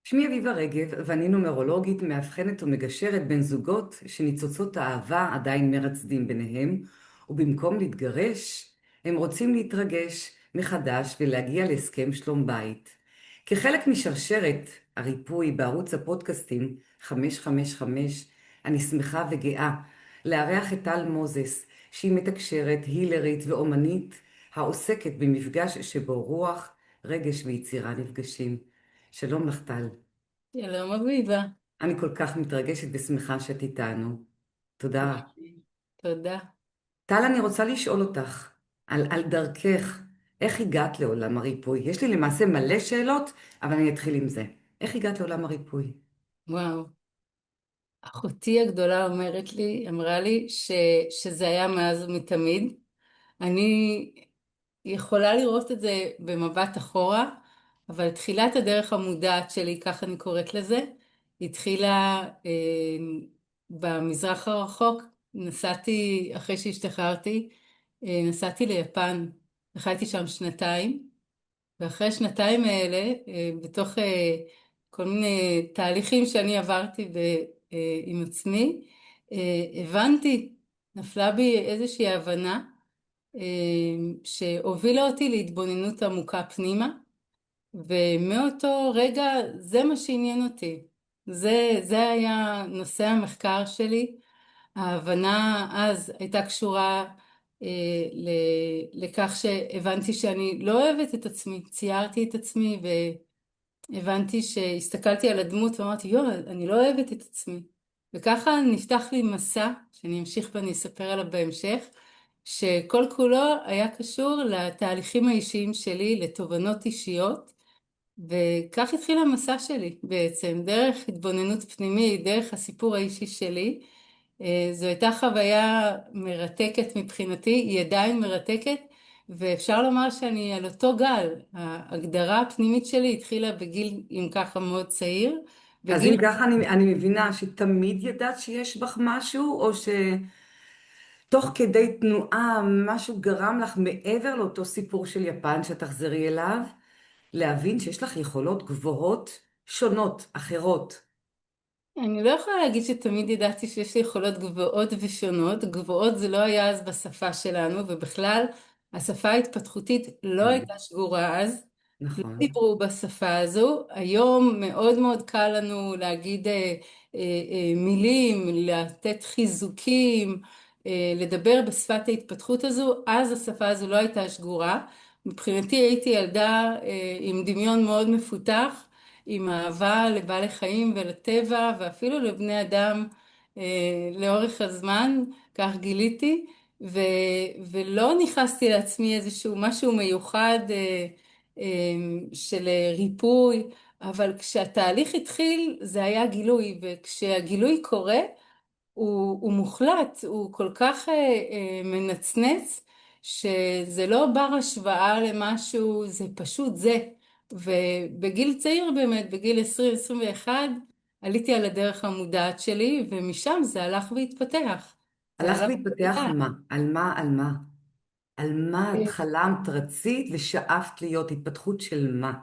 שמי אביבה רגב, ואני נומרולוגית מאבחנת ומגשרת בין זוגות שניצוצות האהבה עדיין מרצדים ביניהם, ובמקום להתגרש, הם רוצים להתרגש מחדש ולהגיע להסכם שלום בית. כחלק משרשרת הריפוי בערוץ הפודקאסטים 555, אני שמחה וגאה לארח את טל מוזס, שהיא מתקשרת, הילרית ואומנית, העוסקת במפגש שבו רוח, רגש ויצירה נפגשים. שלום לך טל. שלום אביבה. אני כל כך מתרגשת ושמחה שאת איתנו. תודה. תודה. טל, אני רוצה לשאול אותך על דרכך, איך הגעת לעולם הריפוי? יש לי למעשה מלא שאלות, אבל אני אתחיל עם זה. איך הגעת לעולם הריפוי? וואו. אחותי הגדולה אמרה לי שזה היה מאז ומתמיד. אני יכולה לראות את זה במבט אחורה, אבל תחילת הדרך המודעת שלי, כך אני קוראת לזה, התחילה במזרח הרחוק. אחרי שהשתחררתי, נסעתי ליפן, וחייתי שם שנתיים. ואחרי השנתיים האלה, בתוך כל מיני תהליכים שאני עברתי עם עצמי, הבנתי, נפלה בי איזושהי הבנה שהובילה אותי להתבוננות עמוקה פנימה, ומאותו רגע זה מה שעניין אותי. זה היה נושא המחקר שלי. ההבנה אז הייתה קשורה לכך שהבנתי שאני לא אוהבת את עצמי, ציירתי את עצמי והבנתי שהסתכלתי על הדמות ואמרתי, אני לא אוהבת את עצמי. וככה נפתח לי מסע, שאני אמשיך ואני אספר עליו בהמשך, שכל כולו היה קשור לתהליכים האישיים שלי, לתובנות אישיות, וכך התחיל המסע שלי בעצם, דרך התבוננות פנימית, דרך הסיפור האישי שלי. זו הייתה חוויה מרתקת מבחינתי, היא עדיין מרתקת, ואפשר לומר שאני על אותו גל. ההגדרה הפנימית שלי התחילה בגיל, אם ככה, מאוד צעיר. אז אם בגיל, ככה אני מבינה שתמיד ידעת שיש בך משהו, או שתוך כדי תנועה משהו גרם לך מעבר לאותו סיפור של יפן שתחזרי אליו, להבין שיש לך יכולות גבוהות, שונות, אחרות. אני לא יכולה להגיד שתמיד ידעתי שיש לי יכולות גבוהות ושונות. גבוהות זה לא היה אז בשפה שלנו, ובכלל השפה ההתפתחותית לא כן, הייתה שגורה אז. לא נכון. דיברו בשפה הזו. היום מאוד מאוד קל לנו להגיד מילים, לתת חיזוקים, לדבר בשפת ההתפתחות הזו. אז השפה הזו לא הייתה שגורה. מבחינתי הייתי ילדה עם דמיון מאוד מפותח, עם אהבה לבעלי חיים ולטבע ואפילו לבני אדם לאורך הזמן, כך גיליתי, ו, ולא נכנסתי לעצמי איזשהו משהו מיוחד של ריפוי, אבל כשהתהליך התחיל זה היה גילוי, וכשהגילוי קורה הוא מוחלט, הוא כל כך מנצנץ, שזה לא בר השוואה למשהו, זה פשוט זה. ובגיל צעיר באמת, בגיל 20-21, עליתי על הדרך המודעת שלי, ומשם זה הלך והתפתח. זה הלך הלך והתפתח והתפתח. מה? על מה? על מה? על מה את חלמת, רצית ושאפת להיות? התפתחות של מה?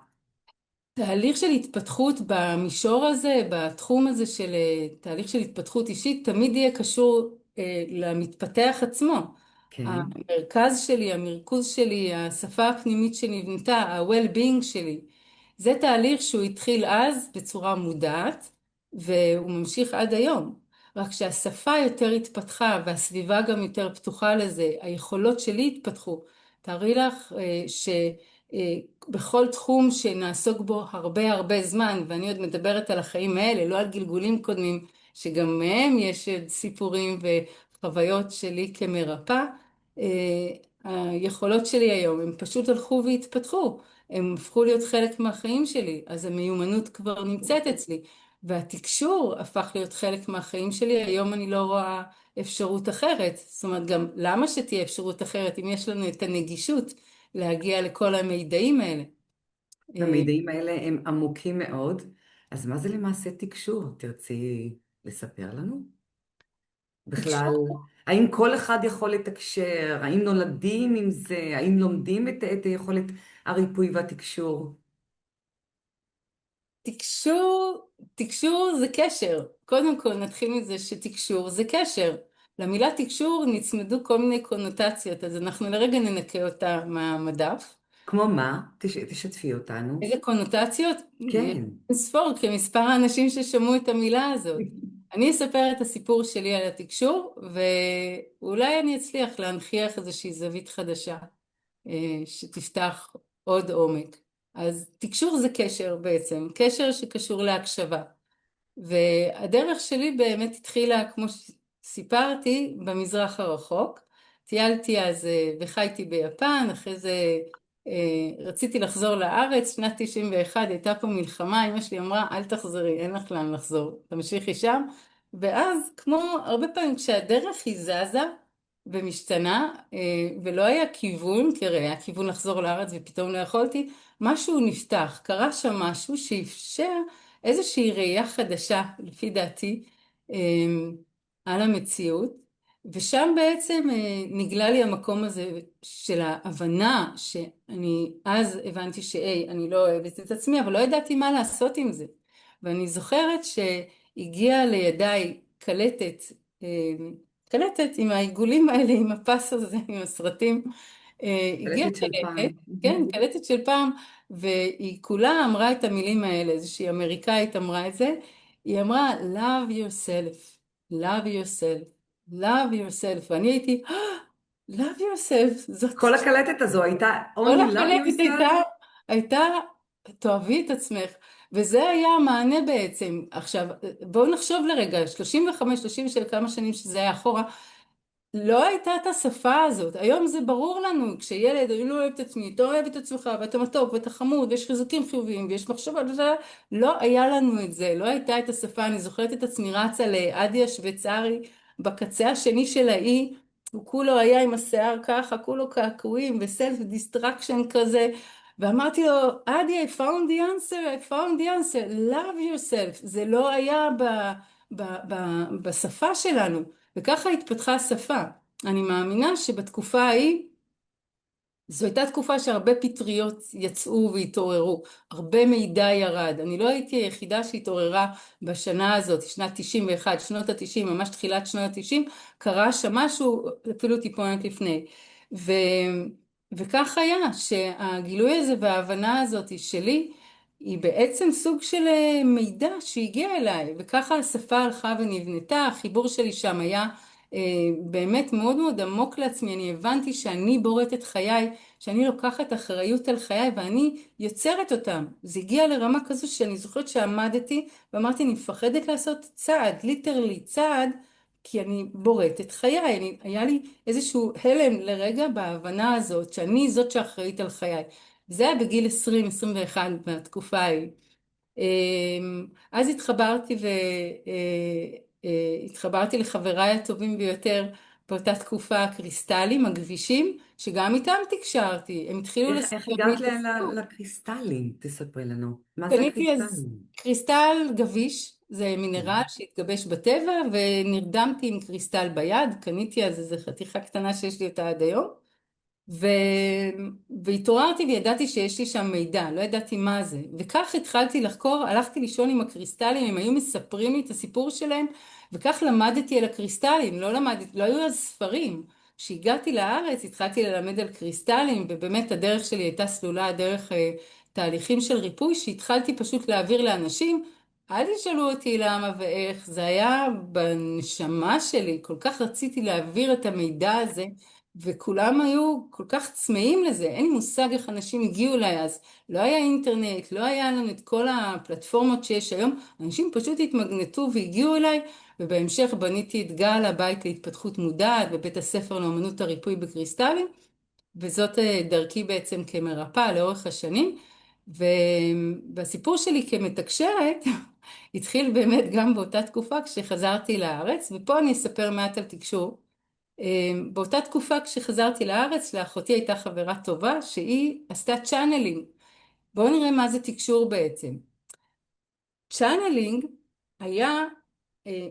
תהליך של התפתחות במישור הזה, בתחום הזה של תהליך של התפתחות אישית, תמיד יהיה קשור למתפתח עצמו. כן. המרכז שלי, המרכוז שלי, השפה הפנימית שנבנתה, ה-well-being שלי, זה תהליך שהוא התחיל אז בצורה מודעת, והוא ממשיך עד היום. רק שהשפה יותר התפתחה והסביבה גם יותר פתוחה לזה, היכולות שלי התפתחו. תארי לך בכל תחום שנעסוק בו הרבה הרבה זמן, ואני עוד מדברת על החיים האלה, לא על גלגולים קודמים, שגם מהם יש סיפורים וחוויות שלי כמרפאה. היכולות שלי היום, הם פשוט הלכו והתפתחו, הם הפכו להיות חלק מהחיים שלי, אז המיומנות כבר נמצאת אצלי, והתקשור הפך להיות חלק מהחיים שלי, היום אני לא רואה אפשרות אחרת. זאת אומרת, גם למה שתהיה אפשרות אחרת אם יש לנו את הנגישות להגיע לכל המידעים האלה. אה, המידעים האלה הם עמוקים מאוד. אז מה זה למעשה תקשור? תרצי לספר לנו? בכלל, תקשור, האם כל אחד יכול לתקשר? האם נולדים עם זה? האם לומדים את יכולת הריפוי והתקשור? תקשור זה קשר. קודם כל נתחיל מזה שתקשור זה קשר. למילה תקשור נצמדו כל מיני קונוטציות, אז אנחנו לרגע ננקה אותה מהמדף. כמו מה? תשתפי אותנו. איזה קונוטציות? יש כן. ספור כמספר האנשים ששמעו את המילה הזאת. אני אספר את הסיפור שלי על התקשור, ואולי אני אצליח להנכיח איזושהי זווית חדשה, שתפתח עוד עומק. אז תקשור זה קשר בעצם, קשר שקשור להקשבה. והדרך שלי באמת התחילה, כמו שסיפרתי, במזרח הרחוק. טיילתי אז וחייתי ביפן, אחרי זה רציתי לחזור לארץ, שנת 91 הייתה פה מלחמה, אמא שלי אמרה אל תחזרי, אין לך לאן לחזור, תמשיכי שם. ואז כמו הרבה פעמים כשהדרך היא זזה ומשתנה, ולא היה כיוון, כי הרי היה כיוון לחזור לארץ ופתאום לא יכולתי, משהו נפתח, קרה שם משהו שאפשר איזושהי ראייה חדשה, לפי דעתי, על המציאות, ושם בעצם נגלה לי המקום הזה של ההבנה שאני אז הבנתי אני לא אוהבת את עצמי, אבל לא ידעתי מה לעשות עם זה. ואני זוכרת שהגיעה לידיי קלטת, קלטת עם העיגולים האלה, עם הפס הזה, עם הסרטים, הגיעה קלטת של פעם. קלטת, כן, קלטת של פעם, והיא כולה אמרה את המילים האלה, איזושהי אמריקאית אמרה את זה, היא אמרה love yourself, love yourself, love yourself, ואני הייתי, love yourself, זאת, כל הקלטת הזו הייתה כל only love הקלטת yourself? הייתה, תאהבי את עצמך, וזה היה המענה בעצם. עכשיו, בואו נחשוב לרגע, 35, 30 של כמה שנים שזה היה אחורה, לא הייתה את השפה הזאת. היום זה ברור לנו, כשילד, אני לא אוהב את עצמי, אתה אוהב את עצמך, ואתה מתוק, ואתה חמוד, ויש חיזוקים חיוביים, ויש מחשבות, לא היה לנו את זה, לא הייתה את השפה. אני זוכרת את עצמי רצה לאדי השוויצרי, בקצה השני של האי, הוא כולו היה עם השיער ככה, כולו קעקועים, וסלף דיסטרקשן כזה, ואמרתי לו, אדי, I found the answer, I found the answer, love yourself. זה לא היה בשפה שלנו. וככה התפתחה השפה. אני מאמינה שבתקופה ההיא, זו הייתה תקופה שהרבה פטריות יצאו והתעוררו, הרבה מידע ירד. אני לא הייתי היחידה שהתעוררה בשנה הזאת, שנת 91, שנות ה-90, ממש תחילת שנות ה-90, קרה שם משהו אפילו טיפונת לפני. ו... וכך היה שהגילוי הזה וההבנה הזאת שלי, היא בעצם סוג של מידע שהגיע אליי, וככה השפה הלכה ונבנתה, החיבור שלי שם היה באמת מאוד מאוד עמוק לעצמי, אני הבנתי שאני בוראת את חיי, שאני לוקחת אחריות על חיי ואני יוצרת אותם. זה הגיע לרמה כזו שאני זוכרת שעמדתי ואמרתי אני מפחדת לעשות צעד, ליטרלי צעד, כי אני בוראת את חיי. היה לי איזשהו הלם לרגע בהבנה הזאת שאני זאת שאחראית על חיי. זה היה בגיל 20-21 בתקופה ההיא. אז התחברתי לחבריי הטובים ביותר באותה תקופה, הקריסטלים, הכבישים, שגם איתם תקשרתי. הם התחילו איך לספר לי הגעת את הסיפור. לקריסטלים? תספרי לנו. מה זה קניתי אז הקריסטלים? קריסטל גביש, זה כן. מינרל שהתגבש בטבע, ונרדמתי עם קריסטל ביד. קניתי אז איזו חתיכה קטנה שיש לי אותה עד היום. ו... והתעוררתי וידעתי שיש לי שם מידע, לא ידעתי מה זה. וכך התחלתי לחקור, הלכתי לישון עם הקריסטלים, הם היו מספרים לי את הסיפור שלהם, וכך למדתי על הקריסטלים, לא היו אז ספרים. כשהגעתי לארץ התחלתי ללמד על קריסטלים, ובאמת הדרך שלי הייתה סלולה דרך תהליכים של ריפוי, שהתחלתי פשוט להעביר לאנשים, אל תשאלו אותי למה ואיך, זה היה בנשמה שלי, כל כך רציתי להעביר את המידע הזה, וכולם היו כל כך צמאים לזה, אין לי מושג איך אנשים הגיעו אליי אז, לא היה אינטרנט, לא היה לנו את כל הפלטפורמות שיש היום, אנשים פשוט התמגנטו והגיעו אליי, ובהמשך בניתי את גל, הבית להתפתחות מודעת, בבית הספר לאמנות הריפוי בקריסטלים, וזאת דרכי בעצם כמרפאה לאורך השנים, והסיפור שלי כמתקשרת התחיל באמת גם באותה תקופה כשחזרתי לארץ, ופה אני אספר מעט על תקשור. באותה תקופה כשחזרתי לארץ, לאחותי הייתה חברה טובה שהיא עשתה צ'אנלינג. בואו נראה מה זה תקשור בעצם. צ'אנלינג היה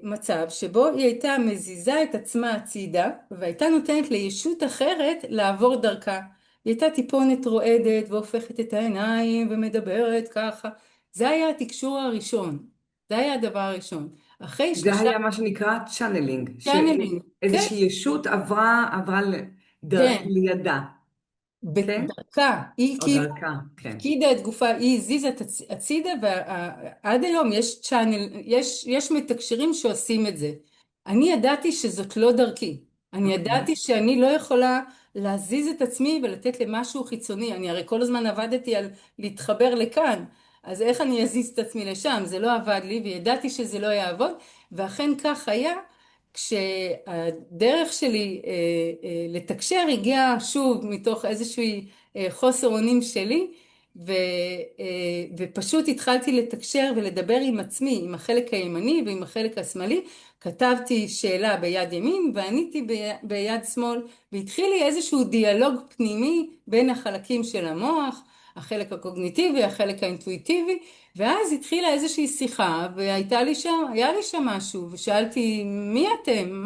מצב שבו היא הייתה מזיזה את עצמה הצידה והייתה נותנת לישות אחרת לעבור דרכה. היא הייתה טיפונת רועדת והופכת את העיניים ומדברת ככה. זה היה התקשור הראשון, זה היה הדבר הראשון. אחרי זה שלושה היה מה שנקרא צ'אנלינג, צ'אנלים, כן, שאיזושהי ישות עברה כן, לידה, כן? בדרכה, היא או כאילו דרכה, כן. הפקידה את גופה, היא הזיזה את הצידה, ועד היום יש צ'אנל, יש מתקשרים שעושים את זה. אני ידעתי שזאת לא דרכי. אני אוקיי. ידעתי שאני לא יכולה להזיז את עצמי ולתת למשהו חיצוני. אני הרי כל הזמן עבדתי על להתחבר לכאן, אז איך אני אזיז את עצמי לשם? זה לא עבד לי, וידעתי שזה לא יעבוד, ואכן כך היה. כשהדרך שלי לתקשר הגיעה שוב מתוך איזושהי חוסר אונים שלי, ו, ופשוט התחלתי לתקשר ולדבר עם עצמי, עם החלק הימני ועם החלק השמאלי. כתבתי שאלה ביד ימין ועניתי ביד שמאל, והתחיל לי איזשהו דיאלוג פנימי בין החלקים של המוח, החלק הקוגניטיבי, החלק האינטואיטיבי, ואז התחילה איזושהי שיחה, היה לי שם משהו, ושאלתי, מי אתם?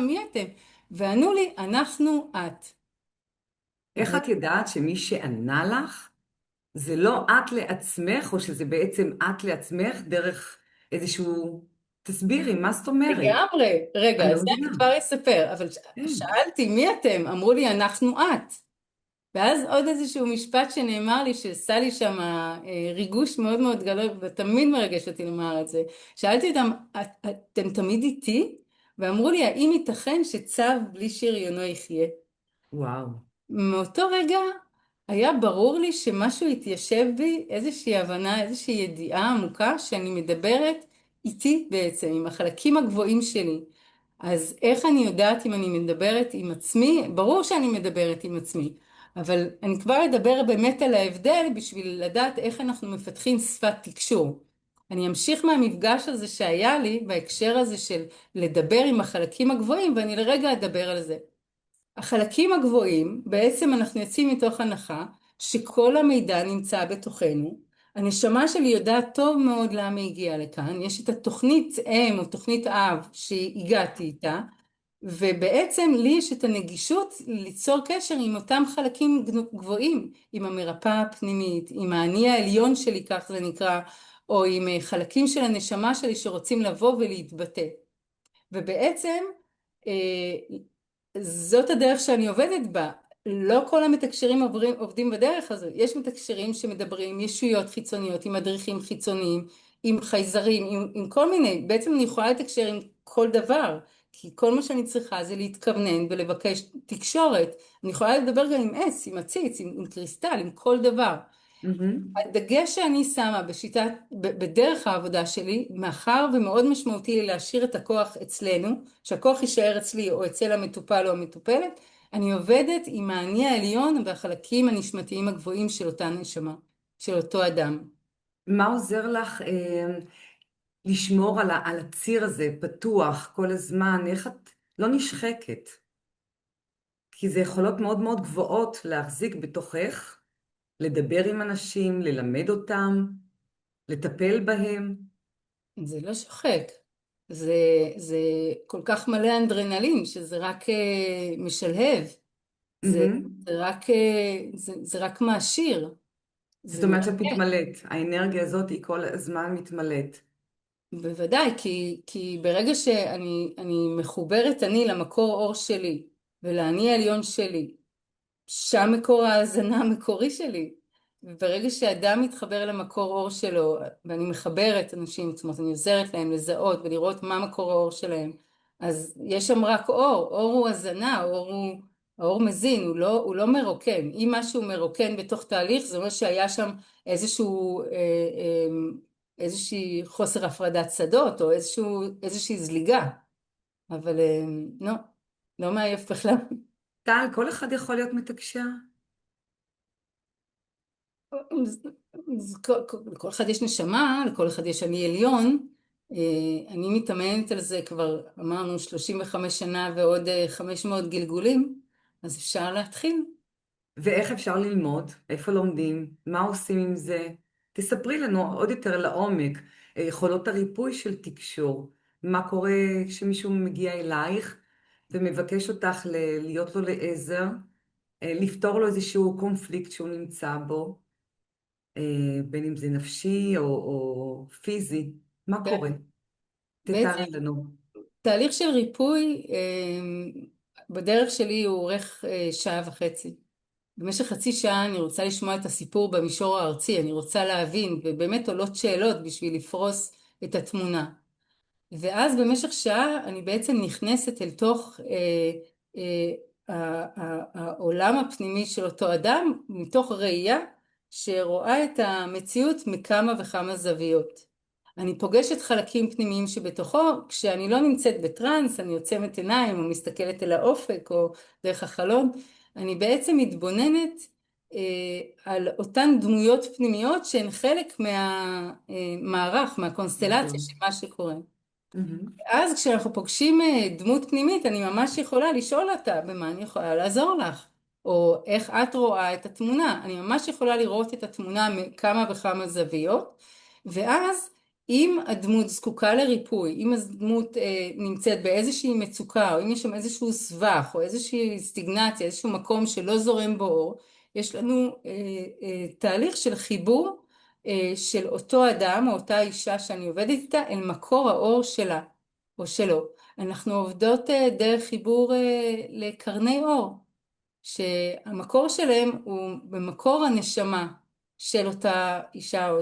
מי אתם? וענו לי, אנחנו את. איך את יודעת שמי שענה לך זה לא את לעצמך, או שזה בעצם את לעצמך דרך איזשהו... תסבירי, מה זאת אומרת? לגמרי, אני רגע, לא זה מבינה. אני כבר אספר, אבל כן. שאלתי, מי אתם? אמרו לי, אנחנו את. ואז עוד איזשהו משפט שנאמר לי, שעשה לי שם ריגוש מאוד מאוד גדול, ותמיד מרגש אותי לומר את זה. שאלתי אותם, אתם תמיד איתי? ואמרו לי, האם ייתכן שצו בלי שריונו יחיה? וואו. מאותו רגע היה ברור לי שמשהו התיישב בי, איזושהי הבנה, איזושהי ידיעה עמוקה שאני מדברת איתי בעצם, עם החלקים הגבוהים שלי. אז איך אני יודעת אם אני מדברת עם עצמי? ברור שאני מדברת עם עצמי, אבל אני כבר אדבר באמת על ההבדל בשביל לדעת איך אנחנו מפתחים שפת תקשור. אני אמשיך מהמפגש הזה שהיה לי בהקשר הזה של לדבר עם החלקים הגבוהים, ואני לרגע אדבר על זה. החלקים הגבוהים, בעצם אנחנו יוצאים מתוך הנחה שכל המידע נמצא בתוכנו. הנשמה שלי יודעת טוב מאוד למה היא הגיעה לכאן. יש את התוכנית אם או תוכנית אב שהגעתי איתה, ובעצם לי יש את הנגישות ליצור קשר עם אותם חלקים גבוהים, עם המרפאה הפנימית, עם האני העליון שלי, כך זה נקרא, או עם חלקים של הנשמה שלי שרוצים לבוא ולהתבטא. ובעצם זאת הדרך שאני עובדת בה. לא כל המתקשרים עובדים בדרך הזו. יש מתקשרים שמדברים עם ישויות חיצוניות, עם מדריכים חיצוניים, עם חייזרים, עם כל מיני. בעצם אני יכולה לתקשר עם כל דבר, כי כל מה שאני צריכה זה להתכוונן ולבקש תקשורת. אני יכולה לדבר גם עם עץ, עם עציץ, עם קריסטל, עם כל דבר. מהמם. הדגש שאני שמה בדרך העבודה שלי, מאחר ומאוד משמעותי לי להשאיר את הכוח אצלנו, שהכוח יישאר אצלי או אצל המטופל או המטופלת, אני עובדת עם האני העליון והחלקים הנשמתיים הגבוהים של אותה נשמה, של אותו אדם. מה עוזר לך לשמור על הציר הזה פתוח כל הזמן? איך את לא נשחקת? כי זה יכולות מאוד מאוד גבוהות להחזיק בתוכך, לדבר עם אנשים, ללמד אותם, לטפל בהם. זה לא שוחק, זה, זה כל כך מלא אנדרנלין שזה רק משלהב, זה, מהמם. זה רק מעשיר, זאת זה אומרת שאת מרתק. מתמלאת, האנרגיה הזאת היא כל הזמן מתמלאת. בוודאי, כי ברגע שאני מחוברת אני למקור אור שלי ולאני העליון שלי, שם מקור ההזנה המקורי שלי. וברגע שאדם מתחבר למקור אור שלו, ואני מחברת אנשים, זאת אומרת, אני עוזרת להם לזהות ולראות מה מקור האור שלהם, אז יש שם רק אור, אור הוא הזנה, האור מזין, הוא לא מרוקן. אם משהו מרוקן בתוך תהליך, זה אומר שהיה שם איזושהי חוסר הפרדת שדות, או איזושהי זליגה, אבל לא, לא מעייף בכלל. טל, כל אחד יכול להיות מתקשר? לכל אחד יש נשמה, לכל אחד יש אני עליון. אני מתאמנת על זה כבר, אמרנו, 35 שנה ועוד 500 גלגולים, אז אפשר להתחיל. ואיך אפשר ללמוד? איפה לומדים? מה עושים עם זה? תספרי לנו עוד יותר לעומק, יכולות הריפוי של תקשור. מה קורה כשמישהו מגיע אלייך ומבקש אותך להיות לו לעזר, לפתור לו איזשהו קונפליקט שהוא נמצא בו. בין אם זה נפשי או פיזי, מה קורה? בעצם תתארי לנו. תהליך של ריפוי בדרך שלי הוא אורך שעה וחצי. במשך חצי שעה אני רוצה לשמוע את הסיפור במישור הארצי, אני רוצה להבין, ובאמת עולות שאלות בשביל לפרוס את התמונה. ואז במשך שעה אני בעצם נכנסת אל תוך העולם הפנימי של אותו אדם, מתוך ראייה שרואה את המציאות מכמה וכמה זוויות. אני פוגשת חלקים פנימיים שבתוכו, כשאני לא נמצאת בטרנס, אני עוצמת עיניים או מסתכלת אל האופק או דרך החלון, אני בעצם מתבוננת על אותן דמויות פנימיות שהן חלק מהמערך, מהקונסטלציה מדהים. של מה שקורה. מהמם. אז כשאנחנו פוגשים דמות פנימית, אני ממש יכולה לשאול אותה במה אני יכולה לעזור לך, או איך את רואה את התמונה. אני ממש יכולה לראות את התמונה מכמה וכמה זוויות, ואז אם הדמות זקוקה לריפוי, אם הדמות נמצאת באיזושהי מצוקה, או אם יש שם איזשהו סבך, או איזושהי סטיגנציה, איזשהו מקום שלא זורם בו אור, יש לנו תהליך של חיבור של אותו אדם או אותה אישה שאני עובדת איתה אל מקור האור שלה או שלו. אנחנו עובדות דרך חיבור לקרני אור, שהמקור שלהם הוא במקור הנשמה של אותה אישה או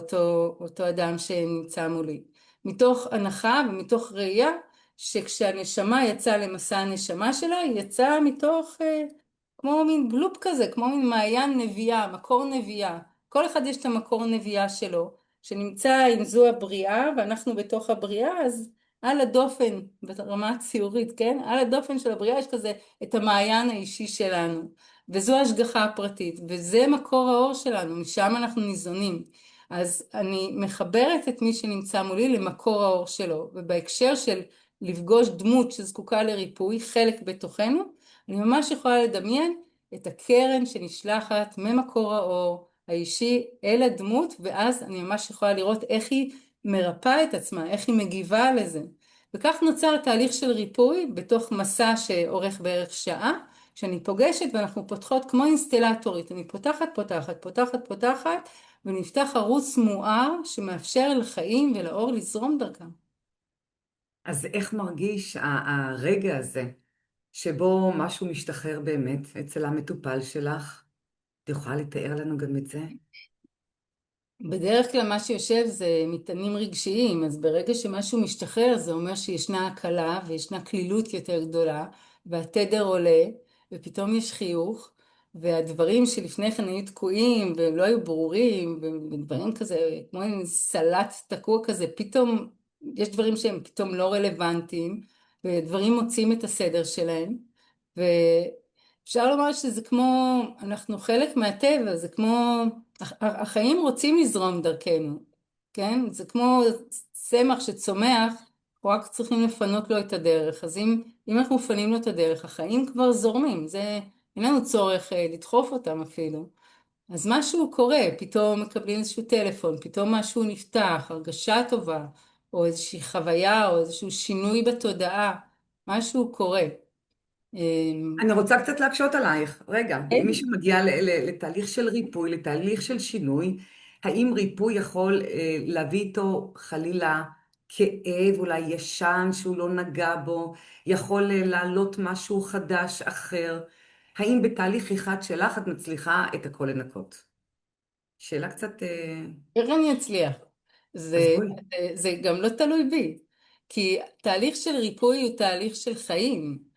אותו אדם שנמצא מולי. מתוך הנחה ומתוך ראייה שכשהנשמה יצאה למסע הנשמה שלה, היא יצאה מתוך כמו מין גלופ כזה, כמו מין מעיין נביאה, מקור נביאה. כל אחד יש את המקור נביאה שלו, שנמצא אם זו הבריאה, ואנחנו בתוך הבריאה, אז על הדופן, ברמה הציורית, כן? על הדופן של הבריאה יש כזה את המעיין האישי שלנו, וזו ההשגחה הפרטית, וזה מקור האור שלנו, משם אנחנו ניזונים. אז אני מחברת את מי שנמצא מולי למקור האור שלו, ובהקשר של לפגוש דמות שזקוקה לריפוי, חלק בתוכנו, אני ממש יכולה לדמיין את הקרן שנשלחת ממקור האור האישי אל הדמות, ואז אני ממש יכולה לראות איך היא מרפאה את עצמה, איך היא מגיבה לזה. וכך נוצר תהליך של ריפוי בתוך מסע שאורך בערך שעה, שאני פוגשת ואנחנו פותחות כמו אינסטלטורית, אני פותחת, פותחת, פותחת, פותחת, ונפתח ערוץ מואר שמאפשר לחיים ולאור לזרום דרכם. אז איך מרגיש הרגע הזה, שבו משהו משתחרר באמת אצל המטופל שלך? את יכולה לתאר לנו גם את זה? בדרך כלל מה שיושב זה מטענים רגשיים, אז ברגע שמשהו משתחרר זה אומר שישנה הקלה וישנה כלילות יותר גדולה, והתדר עולה, ופתאום יש חיוך, והדברים שלפני כן היו תקועים והם לא היו ברורים, ודברים כזה, כמו עם סלט תקוע כזה, פתאום יש דברים שהם פתאום לא רלוונטיים, ודברים מוצאים את הסדר שלהם, ואפשר לומר שזה כמו, אנחנו חלק מהטבע, זה כמו החיים רוצים לזרום דרכנו, כן? זה כמו צמח שצומח, אנחנו רק צריכים לפנות לו את הדרך. אז אם אנחנו מפנים לו את הדרך, החיים כבר זורמים, אין לנו צורך לדחוף אותם אפילו. אז משהו קורה, פתאום מקבלים איזשהו טלפון, פתאום משהו נפתח, הרגשה טובה, או איזושהי חוויה, או איזשהו שינוי בתודעה, משהו קורה. אני רוצה קצת להקשות עלייך. רגע, כן. מישהו מגיע לתהליך של ריפוי, לתהליך של שינוי, האם ריפוי יכול להביא איתו חלילה כאב, אולי ישן שהוא לא נגע בו, יכול לעלות משהו חדש אחר? האם בתהליך אחד שלך את מצליחה את הכל לנקות? שאלה קצת... איך אני אצליח? אז זה, בואי. זה גם לא תלוי בי, כי תהליך של ריפוי הוא תהליך של חיים.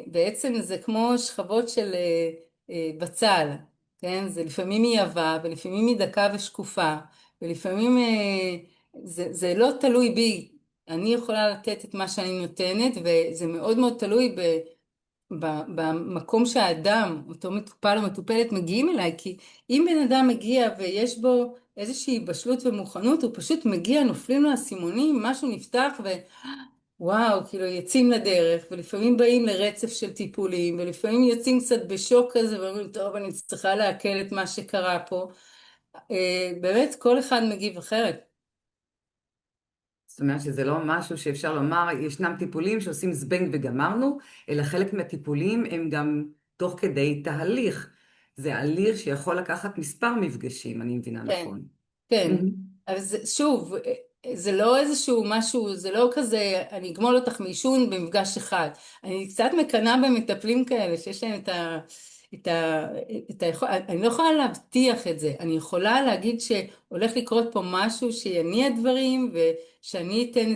בעצם זה כמו שכבות של בצל, כן? זה לפעמים היא עבה, ולפעמים היא דקה ושקופה, ולפעמים זה לא תלוי בי. אני יכולה לתת את מה שאני נותנת, וזה מאוד מאוד תלוי במקום שהאדם, אותו מטופל או מטופלת מגיעים אליי, כי אם בן אדם מגיע ויש בו איזושהי בשלות ומוכנות, הוא פשוט מגיע, נופלים לו האסימונים, משהו נפתח ווואו, כאילו יוצאים לדרך, ולפעמים באים לרצף של טיפולים, ולפעמים יוצאים קצת בשוק כזה, ואומרים, טוב, אני צריכה לעכל את מה שקרה פה. באמת, כל אחד מגיב אחרת. זאת אומרת שזה לא משהו שאפשר לומר, ישנם טיפולים שעושים זבנג וגמרנו, אלא חלק מהטיפולים הם גם תוך כדי תהליך. זה הליך שיכול לקחת מספר מפגשים, אני מבינה כן, נכון. כן. מהמם. אבל שוב, זה לא איזשהו משהו, זה לא כזה, אני אגמול אותך מעישון במפגש אחד. אני קצת מקנאה במטפלים כאלה, שיש להם את ה, את היכול, אני לא יכולה להבטיח את זה. אני יכולה להגיד שהולך לקרות פה משהו שיניע דברים, ושאני אתן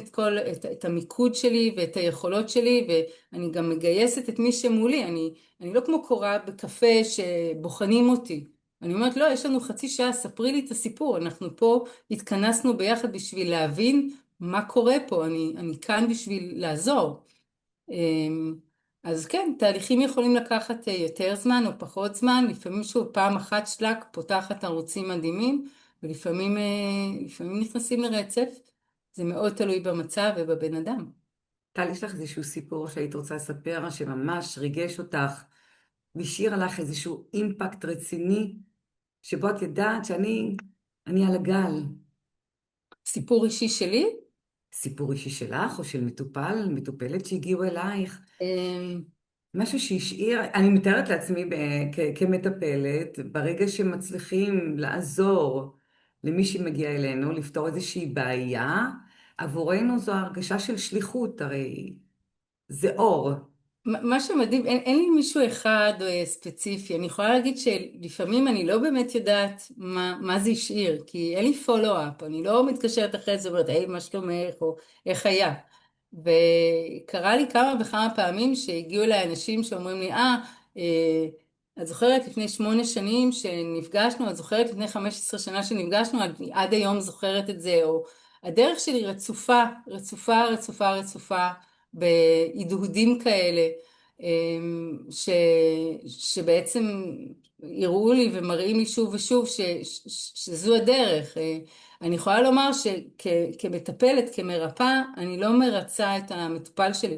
את המיקוד שלי ואת היכולות שלי, ואני גם מגייסת את מי שמולי. אני לא כמו קוראה בקפה שבוחנים אותי. אני אומרת, לא, יש לנו חצי שעה, ספרי לי את הסיפור, אנחנו פה התכנסנו ביחד בשביל להבין מה קורה פה, אני כאן בשביל לעזור. אמ, אז כן, תהליכים יכולים לקחת יותר זמן או פחות זמן, לפעמים שוב פעם אחת שלק פותחת ערוצים מדהימים, ולפעמים לפעמים נכנסים לרצף, זה מאוד תלוי במצב ובבן אדם. טל, יש לך איזשהו סיפור שהיית רוצה לספר, שממש ריגש אותך, והשאיר עליך איזשהו אימפקט רציני, שבו את יודעת שאני על הגל. סיפור אישי שלי? סיפור אישי שלך או של מטופל, מטופלת שהגיעו אלייך. אמ, משהו שהשאיר, אני מתארת לעצמי כמטפלת, ברגע שמצליחים לעזור למי שמגיע אלינו, לפתור איזושהי בעיה, עבורנו זו הרגשה של שליחות, הרי זה אור. מה שמדהים, אין לי מישהו אחד ספציפי, אני יכולה להגיד שלפעמים אני לא באמת יודעת מה זה השאיר, כי אין לי פולו-אפ, אני לא מתקשרת אחרי זה ואומרת, היי, מה שלומך, או איך היה. וקרה לי כמה וכמה פעמים שהגיעו אליי אנשים שאומרים לי, את זוכרת לפני 8 שנים שנפגשנו, את זוכרת לפני 15 שנה שנפגשנו, אני עד היום זוכרת את זה, או הדרך שלי רצופה, רצופה, רצופה, רצופה, בהדהודים כאלה, ש, שבעצם הראו לי ומראים לי שוב ושוב שזו הדרך. אני יכולה לומר שכמטפלת, כמרפאה, אני לא מרצה את המטופל שלי.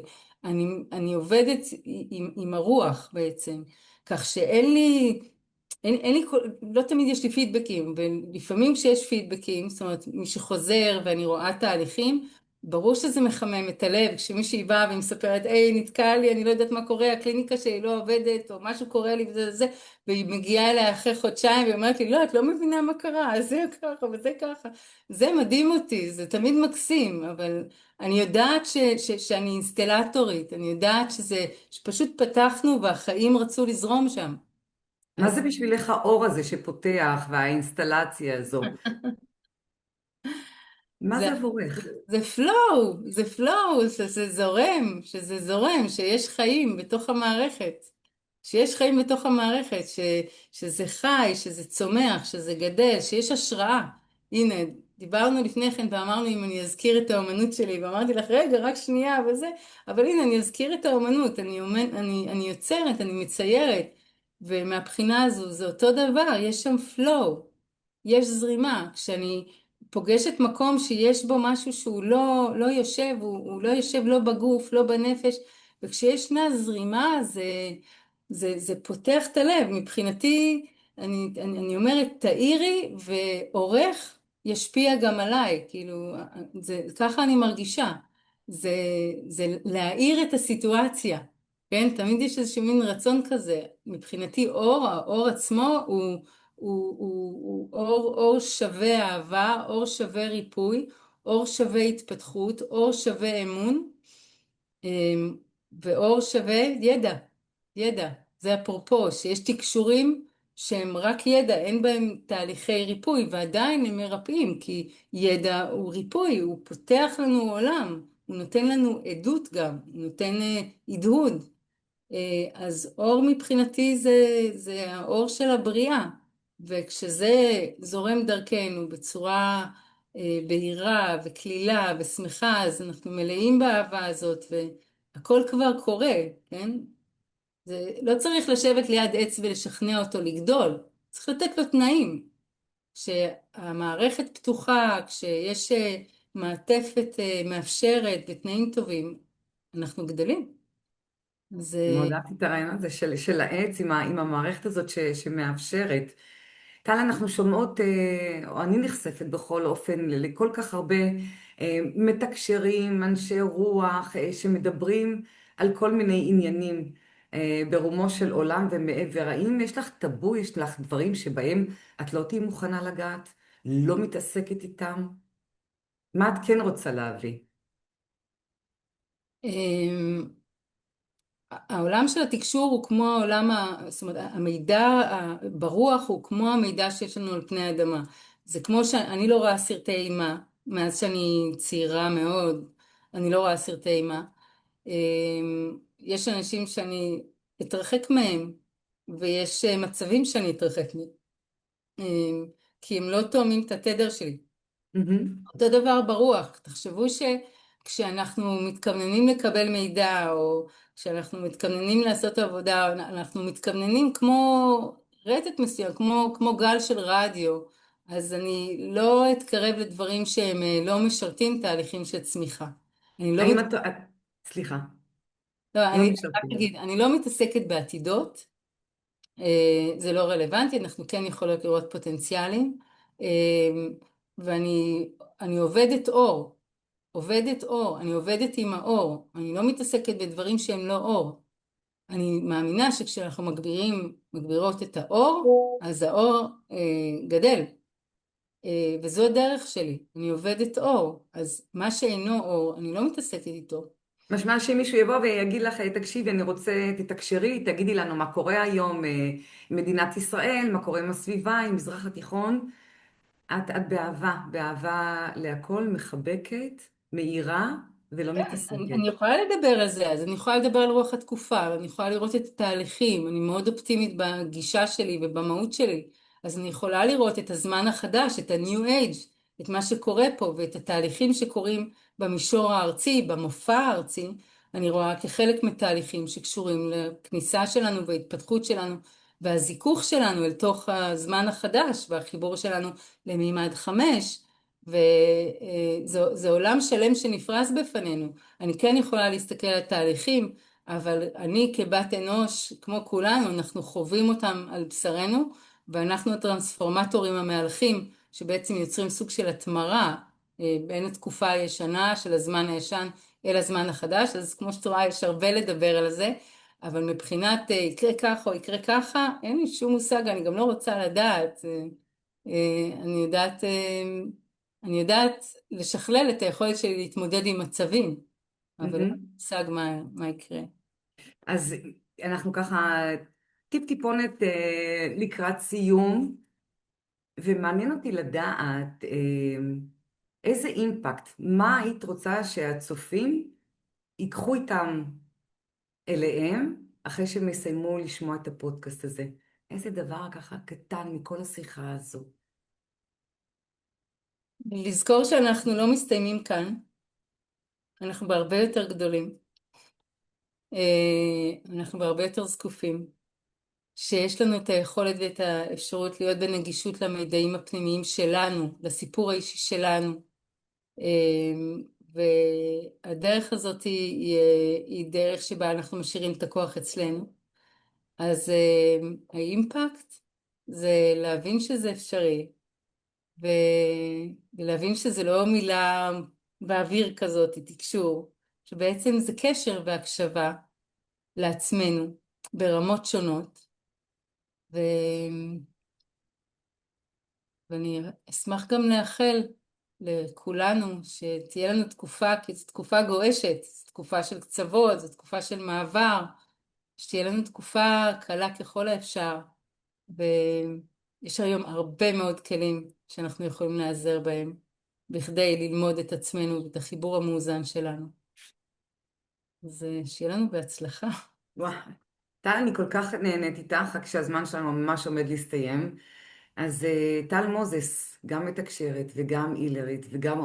אני עובדת עם הרוח בעצם, כך שאין לי, אין לי, לא תמיד יש לי פידבקים, ולפעמים כשיש פידבקים, זאת אומרת, מי שחוזר ואני רואה תהליכים, ברור שזה מחמם את הלב, כשמישהי באה והיא מספרת, היי, נתקע לי, אני לא יודעת מה קורה, הקליניקה שלי לא עובדת, או משהו קורה לי וזה וזה, והיא מגיעה אליי אחרי חודשיים, והיא אומרת לי, לא, את לא מבינה מה קרה, אז זה ככה וזה ככה. זה מדהים אותי, זה תמיד מקסים, אבל אני יודעת שאני אינסטלטורית, אני יודעת שפשוט פתחנו והחיים רצו לזרום שם. מה אז זה בשבילך האור הזה שפותח והאינסטלציה הזו? מה זה, זה עבורך? זה פלואו, זה פלואו, שזה זורם, שזה זורם, שיש חיים בתוך המערכת. שיש חיים בתוך המערכת, שזה חי, שזה צומח, שזה גדל, שיש השראה. הנה, דיברנו לפני כן ואמרנו אם אני אזכיר את האומנות שלי, ואמרתי לך, רגע, רק שנייה וזה, אבל הנה, אני אזכיר את האומנות, אני יוצרת, אני מציירת, ומהבחינה הזו זה אותו דבר, יש שם flow, יש זרימה. כשאני פוגשת מקום שיש בו משהו שהוא לא יושב, הוא לא יושב לא בגוף, לא בנפש, וכשישנה זרימה זה פותח את הלב. מבחינתי, אני אומרת, תאירי ועורך ישפיע גם עליי, כאילו, ככה אני מרגישה. זה, זה להאיר את הסיטואציה, כן? תמיד יש איזשהו מין רצון כזה. מבחינתי האור עצמו הוא אור שווה אהבה, אור שווה ריפוי, אור שווה התפתחות, אור שווה אמון, ואור שווה ידע, ידע. זה אפרופו, שיש תקשורים שהם רק ידע, אין בהם תהליכי ריפוי, ועדיין הם מרפאים, כי ידע הוא ריפוי, הוא פותח לנו עולם, הוא נותן לנו עדות גם, הוא נותן הדהוד. אז אור מבחינתי זה האור של הבריאה, וכשזה זורם דרכנו בצורה בהירה וקלילה ושמחה, אז אנחנו מלאים באהבה הזאת, והכל כבר קורה, כן? לא צריך לשבת ליד עץ ולשכנע אותו לגדול, צריך לתת לו תנאים. כשהמערכת פתוחה, כשיש מעטפת מאפשרת ותנאים טובים, אנחנו גדלים. אז מאוד אהבתי את הרעיון הזה של העץ עם המערכת הזאת שמאפשרת. טל, אנחנו שומעות, או אני נחשפת בכל אופן לכל כך הרבה מתקשרים, אנשי רוח, שמדברים על כל מיני עניינים. ברומו של עולם ומעבר. האם יש לך טאבו, יש לך דברים שבהם את לא תהיי מוכנה לגעת, לא מתעסקת איתם? מה את כן רוצה להביא? אמ, העולם של התקשור הוא כמו זאת אומרת, המידע ברוח הוא כמו המידע שיש לנו על פני האדמה. זה כמו שאני לא רואה סרטי אימה, מאז שאני צעירה מאוד, אני לא רואה סרטי אימה. יש אנשים שאני אתרחק מהם, ויש מצבים שאני אתרחק מהם, כי הם לא תואמים את התדר שלי. מהמם. אותו דבר ברוח, תחשבו שכשאנחנו מתכווננים לקבל מידע או כשאנחנו מתכווננים לעשות עבודה, אנחנו מתכווננים כמו רטט מסוים, כמו גל של רדיו, אז אני לא אתקרב לדברים שהם לא משרתים תהליכים של צמיחה. אני לא, האם סליחה, לא, לא אני רק משרתים. אגיד, אני לא מתעסקת בעתידות, זה לא רלוונטי, אנחנו כן יכולות לראות פוטנציאלים, אה, ואני עובדת אור. עובדת אור, אני עובדת עם האור, אני לא מתעסקת בדברים שהם לא אור. אני מאמינה שכשאנחנו מגבירות את האור, אז האור גדל, וזו הדרך שלי, אני עובדת אור, אז מה שאינו אור, אני לא מתעסקת איתו. משמע שמישהו יבוא ויגיד לך, תקשיבי, אני רוצה, תתקשרי, תגידי לנו מה קורה היום עם מדינת ישראל, מה קורה עם הסביבה, עם מזרח התיכון. את באהבה, באהבה להכל, מחבקת, מאירה ולא מתעסקת. אני יכולה לדבר על זה, אז אני יכולה לדבר על רוח התקופה, ואני יכולה לראות את התהליכים, אני מאוד אופטימית בגישה שלי ובמהות שלי, אז אני יכולה לראות את הזמן החדש, את ה-New Age, את מה שקורה פה, ואת התהליכים שקורים במישור הארצי, במופע הארצי, אני רואה כחלק מתהליכים שקשורים לכניסה שלנו וההתפתחות שלנו, והזיכוך שלנו אל תוך הזמן החדש, והחיבור שלנו למימד 5, וזה עולם שלם שנפרס בפנינו. אני כן יכולה להסתכל על תהליכים, אבל אני כבת אנוש, כמו כולנו, אנחנו חווים אותם על בשרנו, ואנחנו הטרנספורמטורים המהלכים, שבעצם יוצרים סוג של התמרה בין התקופה הישנה של הזמן הישן אל הזמן החדש, אז כמו שאת רואה, יש הרבה לדבר על זה, אבל מבחינת יקרה ככה או יקרה ככה, אין לי שום מושג, אני גם לא רוצה לדעת. אני יודעת, אני יודעת לשכלל את היכולת שלי להתמודד עם מצבים, אבל אין לי מהמם. מושג מה יקרה. אז אנחנו ככה טיפונת לקראת סיום, ומעניין אותי לדעת איזה אימפקט, מה היית רוצה שהצופים ייקחו איתם אליהם אחרי שהם יסיימו לשמוע את הפודקאסט הזה. איזה דבר ככה קטן מכל השיחה הזו. לזכור שאנחנו לא מסתיימים כאן, אנחנו בהרבה יותר גדולים, אנחנו בהרבה יותר זקופים, שיש לנו את היכולת ואת האפשרות להיות בנגישות למידעים הפנימיים שלנו, לסיפור האישי שלנו, והדרך הזאת היא דרך שבה אנחנו משאירים את הכוח אצלנו. אז האימפקט זה להבין שזה אפשרי, ו... ולהבין שזה לא מילה באוויר כזאת, היא תקשור, שבעצם זה קשר והקשבה לעצמנו ברמות שונות, ו... ואני אשמח גם לאחל לכולנו שתהיה לנו תקופה, כי זו תקופה גועשת, זו תקופה של קצוות, זו תקופה של מעבר, שתהיה לנו תקופה קלה ככל האפשר, ויש היום הרבה מאוד כלים שאנחנו יכולים להיעזר בהם בכדי ללמוד את עצמנו ואת החיבור המאוזן שלנו. אז שיהיה לנו בהצלחה. וואו, טל, אני כל כך נהנית איתך, רק שהזמן שלנו ממש עומד להסתיים. אז טל מוזס, גם מתקשרת וגם אילרית וגם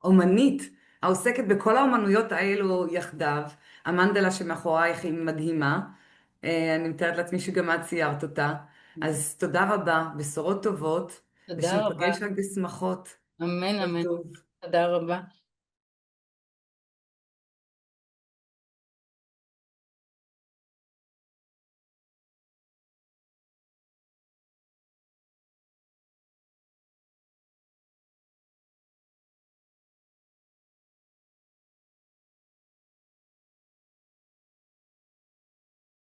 אומנית, העוסקת בכל האומנויות האלו יחדיו. המנדלה שמאחורייך היא מדהימה. אני מתארת לעצמי שגם את ציירת אותה. אז תודה רבה, בשורות טובות, תודה רבה. ושניפגש רק בשמחות. אמן כל אמן. טוב. תודה רבה.